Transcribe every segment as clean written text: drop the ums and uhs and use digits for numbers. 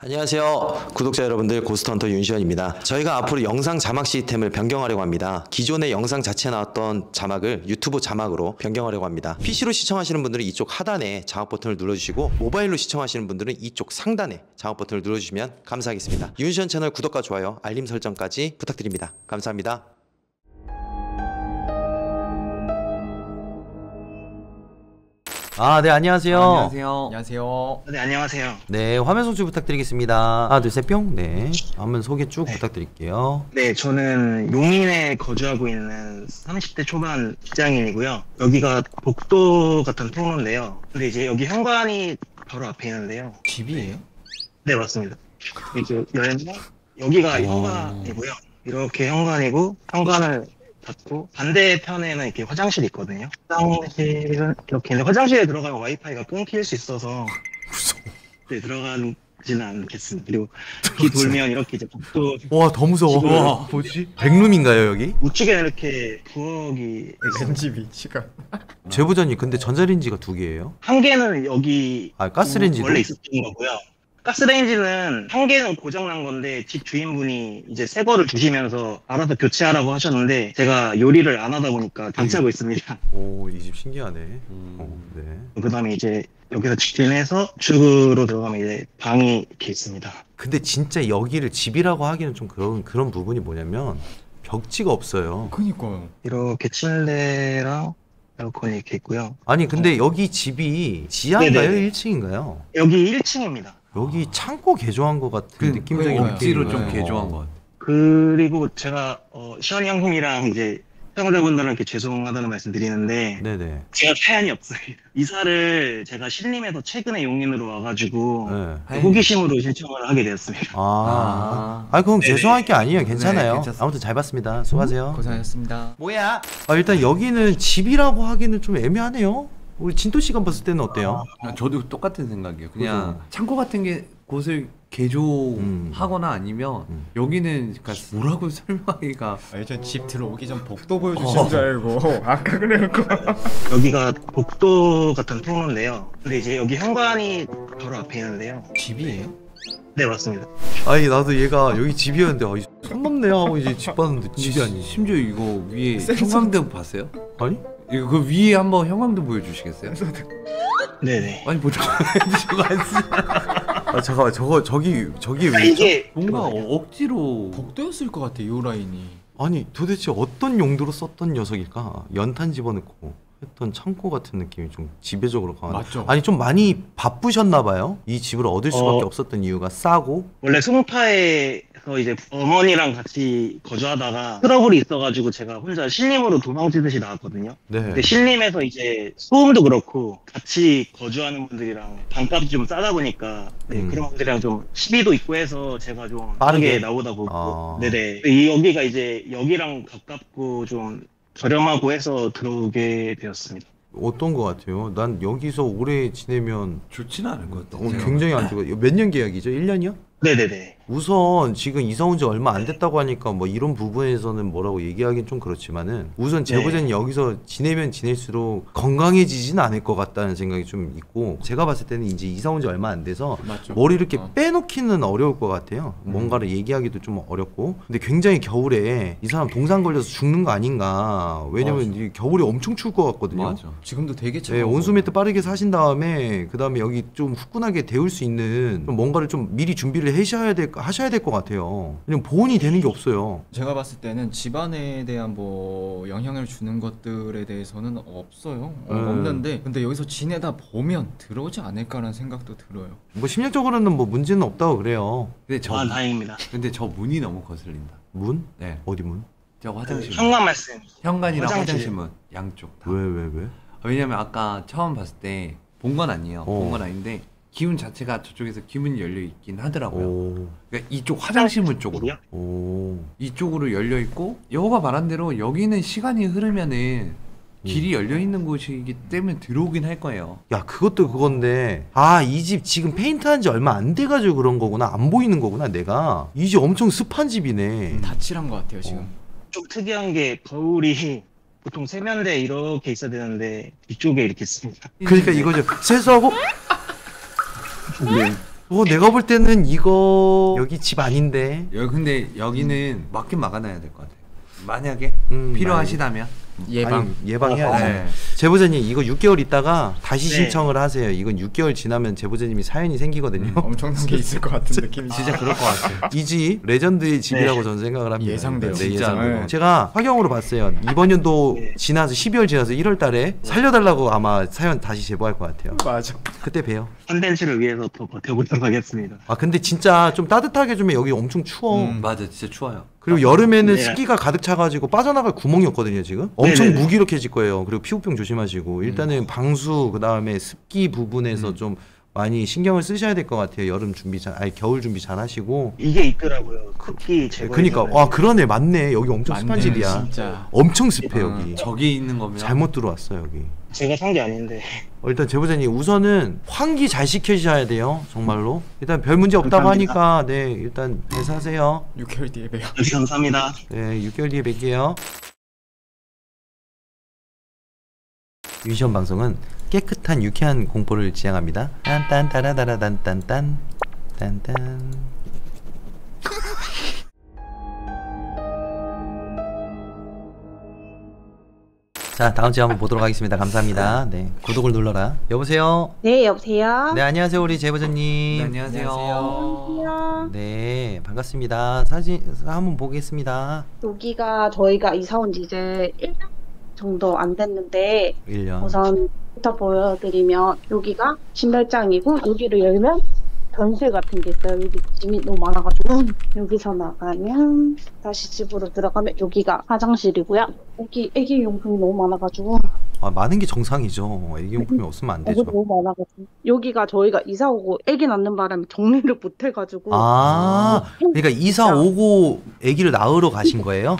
안녕하세요 구독자 여러분들, 고스트헌터 윤시현입니다. 저희가 앞으로 영상 자막 시스템을 변경하려고 합니다. 기존의 영상 자체에 나왔던 자막을 유튜브 자막으로 변경하려고 합니다. PC로 시청하시는 분들은 이쪽 하단에 자막 버튼을 눌러주시고, 모바일로 시청하시는 분들은 이쪽 상단에 자막 버튼을 눌러주시면 감사하겠습니다. 윤시현 채널 구독과 좋아요, 알림 설정까지 부탁드립니다. 감사합니다. 네, 안녕하세요. 안녕하세요. 안녕하세요. 네, 안녕하세요. 네, 화면 송출 부탁드리겠습니다. 하나, 둘, 셋, 뿅. 네, 화면 소개 쭉 부탁드릴게요. 네, 저는 용인에 거주하고 있는 30대 초반 직장인이고요. 여기가 복도 같은 통로인데요. 근데 이제 여기 현관이 바로 앞에 있는데요. 집이에요? 네, 맞습니다. 이제 열면 여기가 현관이고요. 이렇게 현관이고, 현관을 닫고 반대편에는 이렇게 화장실이 있거든요. 화장실은 이렇게 있는데, 화장실에 들어가면 와이파이가 끊길 수 있어서 네, 들어가지는 않겠습니다. 그리고 이 돌면 이렇게 이제 복도 와, 더 무서워. 와, 뭐지? 백룸인가요, 여기? 우측에는 이렇게 부엌이 왠지 위치가 제보자님, 근데 전자레인지가 두 개예요? 한 개는 여기 가스레인지도? 원래 있었던 거고요. 가스레인지는 한 개는 고장난 건데, 집 주인분이 이제 새 거를 주시면서 알아서 교체하라고 하셨는데, 제가 요리를 안 하다 보니까 교체하고 있습니다. 오, 이 집 신기하네. 네. 그 다음에 이제 여기서 직진해서 주으로 들어가면 이제 방이 이렇게 있습니다. 근데 진짜 여기를 집이라고 하기는 좀 그런 부분이 뭐냐면, 벽지가 없어요. 그니까요. 이렇게 침대랑 에어컨이 이렇게 있고요. 아니, 근데 여기 집이 지하인가요? 네네. 1층인가요? 여기 1층입니다. 여기 창고 개조한 것 같은 느낌적인 그러니까요. 억지로 느낌이에요. 좀 개조한 것 같아. 그리고 제가 시원이 형님이랑 이제 시청자분들한테 죄송하다는 말씀 드리는데, 네네. 제가 사연이 없어요. 이사를 제가 신림에서 최근에 용인으로 와가지고 네. 호기심으로 신청을 하게 되었습니다. 그럼 네네. 죄송할 게 아니에요. 괜찮아요. 네, 괜찮습니다. 아무튼 잘 봤습니다. 수고하세요. 고생하셨습니다. 뭐야? 일단 여기는 집이라고 하기는 좀 애매하네요. 우리 진토 씨가 봤을 때는 어때요? 저도 똑같은 생각이에요. 그냥 그죠? 창고 같은 게 곳을 개조하거나 아니면 여기는 그러니까 뭐라고 설명하기가 전 집 들어오기 전 복도 보여주신 줄 알고 아까 그래갖고 여기가 복도 같은 통로인데요. 근데 이제 여기 현관이 바로 앞에 있는데요. 집이에요? 네, 맞습니다. 아니, 나도 얘가 여기 집이었는데 손 넘네 하고 이제 집 봤는데 집이 아니지. 심지어 이거 위에 센서. 형광등 봤어요? 아니? 이거 그 위에 한번 형광등 보여주시겠어요? 네네. 아니 보자. 저거 안 쓰. 잠깐만, 저기 왜 있죠? 이게 뭔가 억지로 복도였을 것 같아, 요 라인이. 아니, 도대체 어떤 용도로 썼던 녀석일까? 연탄 집어넣고 했던 창고 같은 느낌이 좀 지배적으로 강한. 맞죠? 아니, 좀 많이 바쁘셨나 봐요. 이 집을 얻을 수밖에 없었던 이유가 싸고. 원래 송파에서 이제 어머니랑 같이 거주하다가 트러블이 있어가지고 제가 혼자 신림으로 도망치듯이 나왔거든요. 네. 근데 신림에서 이제 소음도 그렇고 같이 거주하는 분들이랑 방값이 좀 싸다 보니까 그런 분들이랑 좀 시비도 있고 해서 제가 좀 빠르게? 빠르게 나오다 보고 네네. 여기가 이제 여기랑 가깝고 좀 저렴하고 해서 들어오게 되었습니다. 어떤 거 같아요? 난 여기서 오래 지내면 좋지는 않을 것 같아요. 굉장히 안 좋아. 몇 년 계약이죠? 1년이요? 네네네. 우선 지금 이사 온 지 얼마 안 됐다고 하니까 뭐 이런 부분에서는 뭐라고 얘기하기는 좀 그렇지만은, 우선 제보자는 여기서 지내면 지낼수록 건강해지진 않을 것 같다는 생각이 좀 있고, 제가 봤을 때는 이제 이사 온 지 얼마 안 돼서 맞죠. 뭘 이렇게 빼놓기는 어려울 것 같아요. 뭔가를 얘기하기도 좀 어렵고. 근데 굉장히 겨울에 이 사람 동상 걸려서 죽는 거 아닌가. 왜냐면 이 겨울에 엄청 추울 것 같거든요. 맞아. 지금도 되게 네, 차가워. 온수 매트 빠르게 사신 다음에 그 다음에 여기 좀 후끈하게 데울 수 있는 좀 뭔가를 좀 미리 준비를 하셔야 될 것 같아요. 그냥 보온이 되는 게 없어요. 제가 봤을 때는 집안에 대한 뭐 영향을 주는 것들에 대해서는 없어요. 없는데 근데 여기서 지내다 보면 들어오지 않을까라는 생각도 들어요. 뭐 심리적으로는 뭐 문제는 없다고 그래요. 근데 다행입니다. 근데 저 문이 너무 거슬린다. 문? 네. 어디 문? 저 화장실. 현관 말씀. 현관이랑 화장실. 화장실 문 양쪽 다. 왜? 왜냐면 아까 처음 봤을 때 본 건 아니에요. 본 건 아닌데 기운 자체가 저쪽에서 기문이 열려 있긴 하더라고요. 그러니까 이쪽 화장실 문 쪽으로. 이쪽으로 열려 있고, 여호가 말한 대로 여기는 시간이 흐르면은 길이 열려 있는 곳이기 때문에 들어오긴 할 거예요. 야, 그것도 그건데, 이 집 지금 페인트한 지 얼마 안 돼가지고 그런 거구나. 안 보이는 거구나. 내가 이 집 엄청 습한 집이네. 다칠한 것 같아요 지금. 좀 특이한 게 거울이 보통 세면대 이렇게 있어야 되는데 뒤쪽에 이렇게 있습니다. 그러니까 이거죠. 세수하고 네. 내가 볼 때는 이거 여기 집 아닌데. 근데 여기는 막긴 막아놔야 될 것 같아요. 만약에 필요하시다면. 예방해야지. 네. 제보자님 이거 6개월 있다가 다시 네. 신청을 하세요. 이건 6개월 지나면 제보자님이 사연이 생기거든요. 엄청난 게 있을 것 같은 느낌이 진짜 그럴 것 같아요. 이 집 레전드의 집이라고 저는 생각을 합니다. 예상돼요, 네, 진짜. 예상돼요. 네. 제가 화경으로 봤어요. 이번 연도 네. 지나서 12월 지나서 1월 달에 살려달라고 아마 사연 다시 제보할 것 같아요. 맞아. 그때 봬요. 컨텐츠를 위해서 더 버텨보도록 하겠습니다. 아 근데 진짜 좀 따뜻하게 주면 여기 엄청 추워. 맞아, 진짜 추워요. 그리고 여름에는 네. 습기가 가득 차가지고 빠져나갈 구멍이 없거든요 지금. 엄청 네네네. 무기력해질 거예요. 그리고 피부병 조심하시고 일단은 방수 그 다음에 습기 부분에서 좀 많이 신경을 쓰셔야 될 것 같아요. 여름 준비 겨울 준비 잘 하시고. 이게 있더라고요. 습기 제거. 그러니까 와 그러네 맞네 여기 엄청 습한 맞네, 집이야. 진짜. 엄청 습해 여기. 저기 있는 거면 잘못 들어왔어 여기. 제가 산 게 아닌데. 일단 제보자님 우선은 환기 잘 시켜주셔야 돼요 정말로. 일단 별 문제 없다고 감사합니다. 하니까 네 일단 잘 사세요. 6개월 뒤에 봬요. 역시 감사합니다. 네 6개월 뒤에 뵐게요. 윤시원 방송은 깨끗한 유쾌한 공포를 지향합니다. 딴딴따라다라단딴딴 딴딴. 자 다음 주에 한번 보도록 하겠습니다. 감사합니다. 네 구독을 눌러라. 여보세요. 네, 여보세요? 네 안녕하세요 우리 제보자님. 네, 안녕하세요. 안녕하세요. 네 반갑습니다. 사진 한번 보겠습니다. 여기가 저희가 이사 온 지 이제 1년 정도 안 됐는데 1년. 우선부터 보여드리면 여기가 신발장이고 여기를 열면 변실 같은 게 있어요. 여기 짐이 너무 많아가지고 여기서 나가면 다시 집으로 들어가면 여기가 화장실이고요. 여기 애기 용품이 너무 많아가지고 아, 많은 게 정상이죠. 애기용품이 없으면 안 애기 되죠. 너무 많아가지고 여기가 저희가 이사 오고 애기 낳는 바람에 정리를 못 해가지고 아 그러니까 이사 오고 아기를 낳으러 가신 거예요?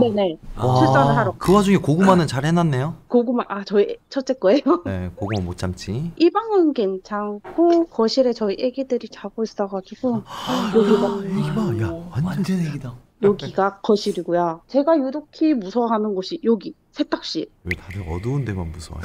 네네 와, 출산을 하러 그 와중에 고구마는 잘 해놨네요. 고구마 저희 첫째 거예요. 네, 고구마 못 참지. 이 방은 괜찮고 거실에 저희 애기들이 자고 있어가지고 여기가 애기 봐, 야, 완전 애기다. 여기가 거실이고요. 제가 유독히 무서워하는 곳이 여기 세탁실. 왜 다들 어두운 데만 무서워요?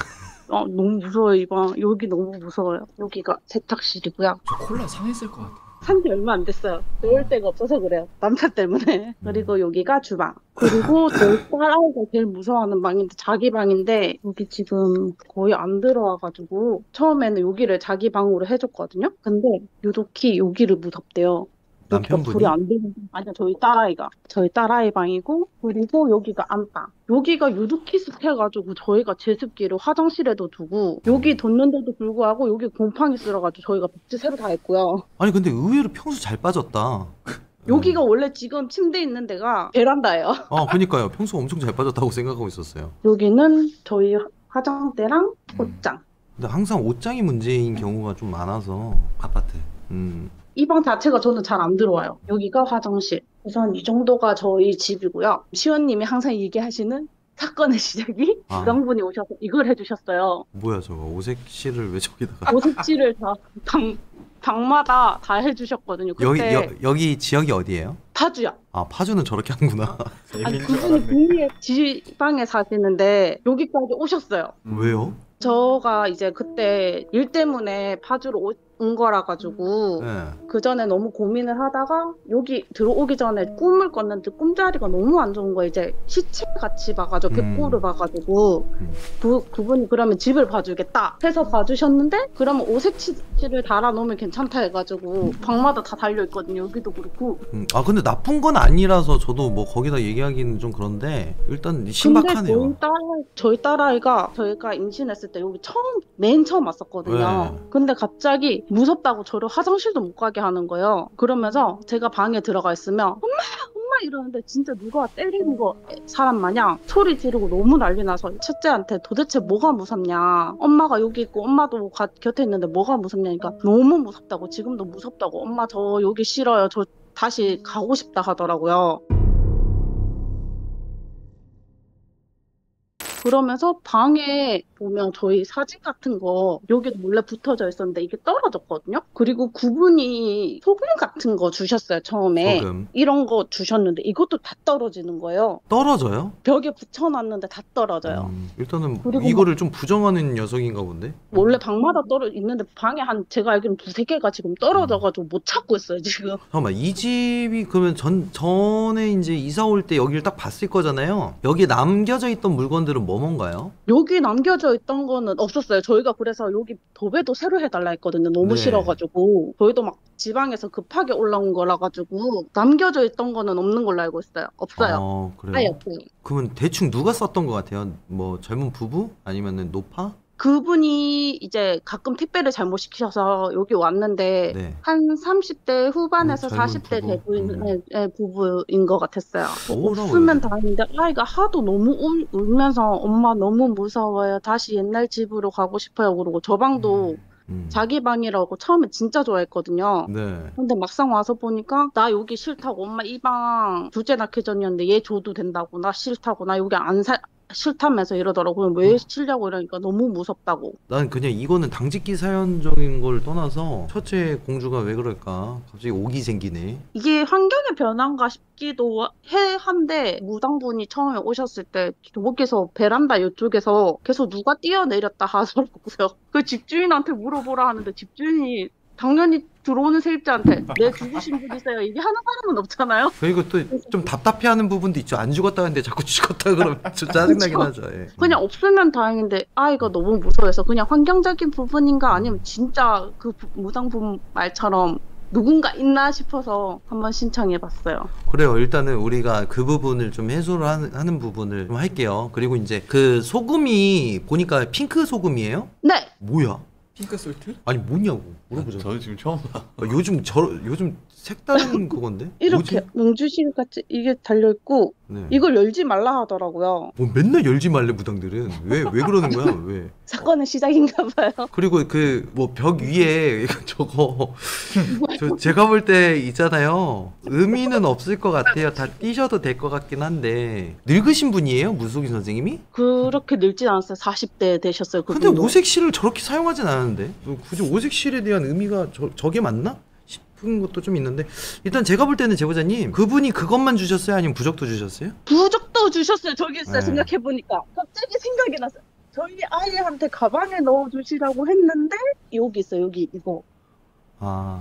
너무 무서워요 이 방. 여기 너무 무서워요. 여기가 세탁실이고요. 저 콜라 상했을 것 같아. 산지 얼마 안 됐어요. 넣을 데가 없어서 그래요. 남자 때문에. 그리고 여기가 주방. 그리고 저희 딸아이가 제일 무서워하는 방인데 자기 방인데 여기 지금 거의 안 들어와가지고 처음에는 여기를 자기 방으로 해줬거든요. 근데 유독히 여기를 무섭대요. 여기가 남편분이? 불이 안 되는 아니요 저희 딸아이 방이고 그리고 여기가 안방. 여기가 유독히 습해가지고 저희가 제습기를 화장실에도 두고 여기 뒀는데도 불구하고 여기 곰팡이 쓸어가지고 저희가 벽지 새로 다 했고요. 아니 근데 의외로 평수 잘 빠졌다. 여기가 원래 지금 침대 있는 데가 베란다예요. 그니까요. 평수 엄청 잘 빠졌다고 생각하고 있었어요. 여기는 저희 화장대랑 옷장. 근데 항상 옷장이 문제인 경우가 좀 많아서. 아파트. 이 방 자체가 저는 잘 안 들어와요. 여기가 화장실. 우선 이 정도가 저희 집이고요. 시원님이 항상 얘기하시는 사건의 시작이 아. 여성분이 오셔서 이걸 해주셨어요. 뭐야 저거 오색실을 왜 저기다가. 오색지를 다 방마다 다 해주셨거든요. 그때 여기 지역이 어디예요? 파주야. 아 파주는 저렇게 하는구나. 아니 그분이 북미의 지방에 사시는데 여기까지 오셨어요. 왜요? 저가 이제 그때 일 때문에 파주로 온 거라 가지고 네. 그 전에 너무 고민을 하다가 여기 들어오기 전에 꿈을 꿨는데 꿈자리가 너무 안 좋은 거예요. 이제 시체 같이 봐가지고 벽골을 봐가지고 그분이 그러면 집을 봐주겠다 해서 봐주셨는데 그러면 오색치를 달아놓으면 괜찮다 해가지고 방마다 다 달려있거든요. 여기도 그렇고. 아 근데 나쁜 건 아니라서 저도 뭐 거기다 얘기하기는 좀 그런데 일단 신박하네요. 근데 저희 딸아이가 저희가 임신했을 때 여기 맨 처음 왔었거든요. 네. 근데 갑자기 무섭다고 저를 화장실도 못 가게 하는 거예요. 그러면서 제가 방에 들어가 있으면 엄마 이러는데 진짜 누가 때리는 거 사람 마냥 소리 지르고 너무 난리 나서 첫째한테 도대체 뭐가 무섭냐, 엄마가 여기 있고 엄마도 곁에 있는데 뭐가 무섭냐니까 너무 무섭다고, 지금도 무섭다고, 엄마 저 여기 싫어요, 저 다시 가고 싶다 하더라고요. 그러면서 방에 보면 저희 사진 같은 거 여기도 몰래 붙어져 있었는데 이게 떨어졌거든요. 그리고 그분이 소금 같은 거 주셨어요, 처음에. 소금. 이런 거 주셨는데 이것도 다 떨어지는 거예요. 떨어져요? 벽에 붙여놨는데 다 떨어져요. 일단은 그리고 이거를 좀 부정하는 녀석인가 본데? 원래 방마다 있는데 방에 한 제가 알기로는 두세 개가 지금 떨어져가지고 못 찾고 있어요, 지금. 잠깐만, 이 집이 그러면 전에 이제 이사 올 때 여기를 딱 봤을 거잖아요. 여기 남겨져 있던 물건들은 뭔가요? 여기 남겨져 있던 거는 없었어요. 저희가 그래서 여기 도배도 새로 해달라 했거든요. 너무 네. 싫어가지고. 저희도 막 지방에서 급하게 올라온 거라 가지고 남겨져 있던 거는 없는 걸로 알고 있어요. 없어요. 그래요? 아예 없어요. 그러면 대충 누가 썼던 것 같아요? 뭐 젊은 부부? 아니면은 노파? 그분이 이제 가끔 택배를 잘못 시키셔서 여기 왔는데 네. 한 30대 후반에서 젊은 40대 부부. 대부인 부부인 것 같았어요. 뭐라고 없으면 해야 다행인데 아이가 하도 너무 울면서 엄마 너무 무서워요. 다시 옛날 집으로 가고 싶어요. 그러고 저 방도 자기 방이라고 처음에 진짜 좋아했거든요. 네. 근데 막상 와서 보니까 나 여기 싫다고 엄마 이 방 둘째 낳기 전이었는데 얘 줘도 된다고 나 싫다고 나 여기 안 싫다면서 이러더라고요. 왜 싫냐고 이러니까 너무 무섭다고. 난 그냥 이거는 당직기 사연적인 걸 떠나서 첫째 공주가 왜 그럴까? 갑자기 오기 생기네. 이게 환경의 변화인가 싶기도 한데 무당분이 처음에 오셨을 때 저기서 베란다 이쪽에서 계속 누가 뛰어내렸다 하더라고요. 그 집주인한테 물어보라 하는데 집주인이 당연히 들어오는 세입자한테 내 죽으신 분이세요 이게 하는 사람은 없잖아요. 그리고 또 좀 답답해하는 부분도 있죠. 안 죽었다는데 자꾸 죽었다 그러면 좀 짜증나긴 하죠. 예. 그냥 없으면 다행인데 아이가 너무 무서워서 그냥 환경적인 부분인가 아니면 진짜 그 무당분 말처럼 누군가 있나 싶어서 한번 신청해봤어요. 그래요. 일단은 우리가 그 부분을 좀 해소를 하는 부분을 좀 할게요. 그리고 이제 그 소금이 보니까 핑크 소금이에요? 네. 뭐야? 핑크 솔트? 아니 뭐냐고 물어보자. 저도 지금 처음 봐. 요즘 색다른 그건데? 이렇게 뭐지? 명주실 같이 이게 달려있고 네. 이걸 열지 말라 하더라고요. 뭐 맨날 열지 말래 무당들은 왜 그러는 거야? 왜? 사건의 시작인가 봐요. 그리고 그 뭐 벽 위에 저거 제가 볼 때 있잖아요. 의미는 없을 것 같아요. 다 띄셔도 될 것 같긴 한데 늙으신 분이에요? 무속인 선생님이? 그렇게 늙진 않았어요. 40대 되셨어요. 근데 그분도. 오색실을 저렇게 사용하진 않았는데 굳이 오색실에 대한 의미가 저게 맞나? 싶은 것도 좀 있는데 일단 제가 볼 때는 제보자님 그분이 그것만 주셨어요? 아니면 부적도 주셨어요? 부적도 주셨어요. 저기 있어요. 네. 생각해보니까 갑자기 생각이 났어요. 저희 아이한테 가방에 넣어주시라고 했는데 여기 있어요. 여기 이거. 아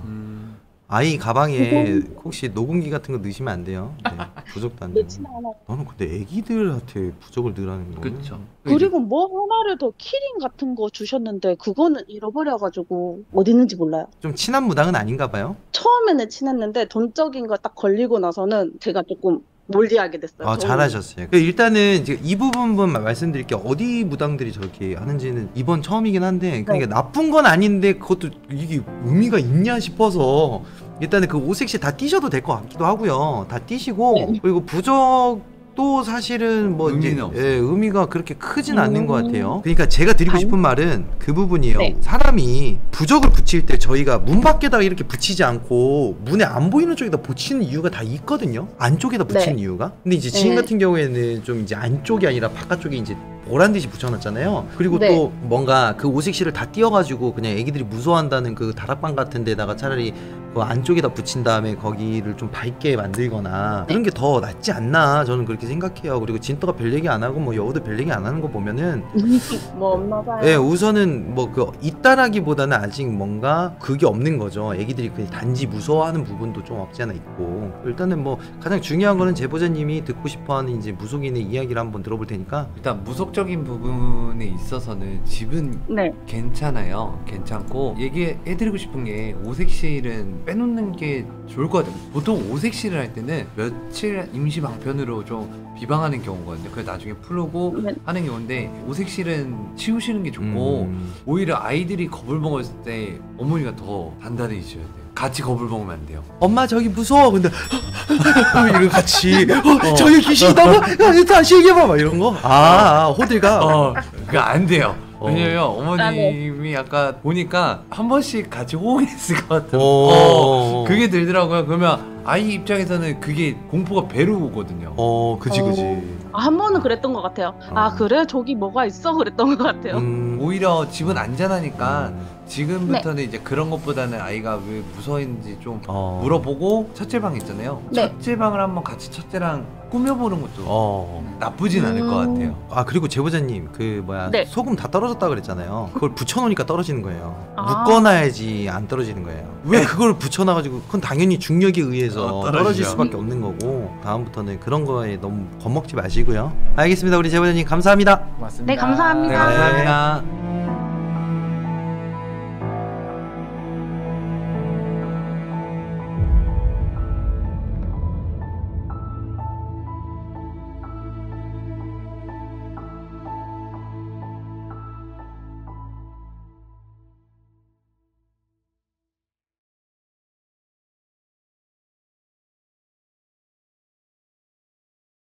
아이 가방에 혹시 녹음기 같은 거 넣으시면 안 돼요. 네, 부적도 안 되고. 넣지는 않아요. 나는 근데 애기들한테 부적을 넣으라는 거. 그렇죠. 그리고 뭐 하나를 더 키링 같은 거 주셨는데 그거는 잃어버려가지고 어디 있는지 몰라요. 좀 친한 무당은 아닌가 봐요. 처음에는 친했는데 돈적인 거 딱 걸리고 나서는 제가 조금 멀리하게 됐어요. 아, 저는. 잘하셨어요. 일단은 이제 이 부분 말씀드릴게요. 어디 무당들이 저렇게 하는지는 이번 처음이긴 한데 그러니까 나쁜 건 아닌데 그것도 이게 의미가 있냐 싶어서 일단은 그 오색시 다 띄셔도 될 것 같기도 하고요. 다 띄시고 네. 그리고 부적도 사실은 뭐 이제 의미는 없어요. 의미가 그렇게 크진 않는 것 같아요. 그러니까 제가 드리고 싶은 말은 그 부분이에요. 네. 사람이 부적을 붙일 때 저희가 문 밖에다가 이렇게 붙이지 않고 문에 안 보이는 쪽에다 붙이는 이유가 다 있거든요. 안쪽에다 붙이는 네. 이유가. 근데 이제 지인 네. 같은 경우에는 좀 이제 안쪽이 아니라 바깥쪽에 이제 보란 듯이 붙여놨잖아요. 그리고 네. 또 뭔가 그 오색실을 다 띄워가지고 그냥 애기들이 무서워한다는 그 다락방 같은 데다가 차라리 그 안쪽에다 붙인 다음에 거기를 좀 밝게 만들거나 그런 게 더 낫지 않나 저는 그렇게 생각해요. 그리고 진또가 별 얘기 안 하고 뭐 여우도 별 얘기 안 하는 거 보면은 뭐 없나 봐요. 예, 우선은 뭐 그 있다라기보다는 아직 뭔가 그게 없는 거죠. 애기들이 그 단지 무서워하는 부분도 좀 없지 않아 있고 일단은 뭐 가장 중요한 거는 제보자님이 듣고 싶어하는 이제 무속인의 이야기를 한번 들어볼 테니까 일단 무속적인 부분에 있어서는 집은 네. 괜찮아요. 괜찮고 얘기해드리고 싶은 게 오색실은 빼놓는 게 좋을 것 같아요. 보통 오색실을 할 때는 며칠 임시 방편으로 좀 비방하는 경우거든요. 그래서 나중에 풀고 네. 하는 경우인데 오색실은 치우시는 게 좋고 오히려 아이들이 겁을 먹었을 때 어머니가 더 단단해지셔야 돼요. 같이 겁을 먹으면 안 돼요. 엄마 저기 무서워 근데 이거 같이 저기 귀신이다 다시 얘기해봐 막 이런 거 호들갑 그거 안 돼요. 어. 왜냐면 어머님이 아까 보니까 한 번씩 같이 호응했을 것 같은 그게 들더라고요. 그러면 아이 입장에서는 그게 공포가 배로 오거든요. 그지 어. 한 번은 그랬던 것 같아요. 아 그래 저기 뭐가 있어 그랬던 것 같아요. 오히려 집은 안전하니까 지금부터는 이제 그런 것보다는 아이가 왜 무서워했는지 좀 물어보고 첫째 방 있잖아요. 네. 첫째 방을 한번 같이 첫째랑 꾸며보는 것도 나쁘진 않을 것 같아요. 아 그리고 제보자님 그 뭐야 네. 소금 다 떨어졌다 그랬잖아요. 그걸 붙여놓으니까 떨어지는 거예요. 아. 묶어놔야지 안 떨어지는 거예요. 왜 그걸 붙여놔가지고 그건 당연히 중력에 의해서 떨어지죠. 떨어질 수밖에 없는 거고 다음부터는 그런 거에 너무 겁먹지 마시고요. 알겠습니다. 우리 제보자님 감사합니다. 맞습니다. 네 감사합니다. 네, 감사합니다.